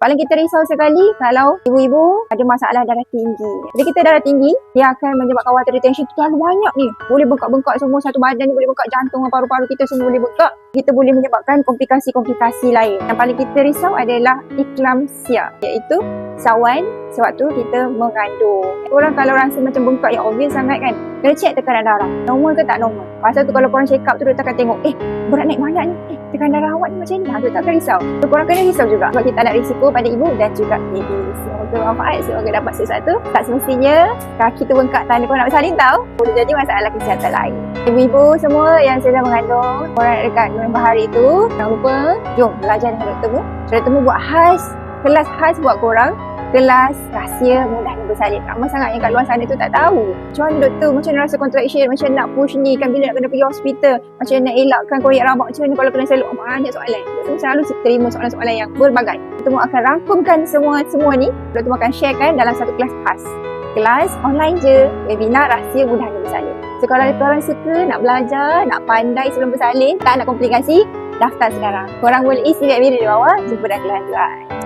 Paling kita risau sekali kalau ibu-ibu ada masalah darah tinggi. Jadi kita darah tinggi, dia akan menyebabkan water retention terlalu banyak ni. Boleh bengkak-bengkak semua satu badan ni, boleh bengkak jantung, paru-paru kita semua boleh bengkak. Kita boleh menyebabkan komplikasi-komplikasi lain. Yang paling kita risau adalah eklamsia, iaitu sawan sewaktu kita mengandung. Korang kalau rasa macam bengkak yang obvious sangat kan, kena check tekanan darah. Normal ke tak normal? Pasal tu kalau korang check up tu, doktor akan tengok, berat naik banyak ni, tekanan darah awak ni macam ni. Doktor akan risau. So korang kena risau juga sebab kita nak risiko pada ibu dan juga baby. Semoga manfaat, semoga dapat sesuatu. Tak semestinya kaki tu bengkak tanda korang nak bersalin tau. Boleh jadi masalah kesihatan lain. Ibu-ibu semua yang sedang mengandung, korang dekat November hari tu, jangan lupa, jom belajar dengan doktor mu. Doktor mu buat kelas khas buat korang. Kelas rahsia mudahnya bersalin. Ramai sangat yang kat luar sana tu tak tahu. Macam mana doktor, macam mana rasa contraction, macam nak push ni, kan bila nak kena pergi hospital, macam mana nak elakkan koyak rambut, macam mana kalau kena seluk, banyak soalan. Doktor selalu terima soalan-soalan yang berbagai. Doktor akan rangkumkan semua ni. Doktor akan sharekan dalam satu kelas khas. Kelas online je, webinar rahsia mudahnya bersalin. So kalau korang suka nak belajar, nak pandai sebelum bersalin, tak nak komplikasi, daftar sekarang. Korang boleh isi kat video di bawah, jumpa dah kelanjutan.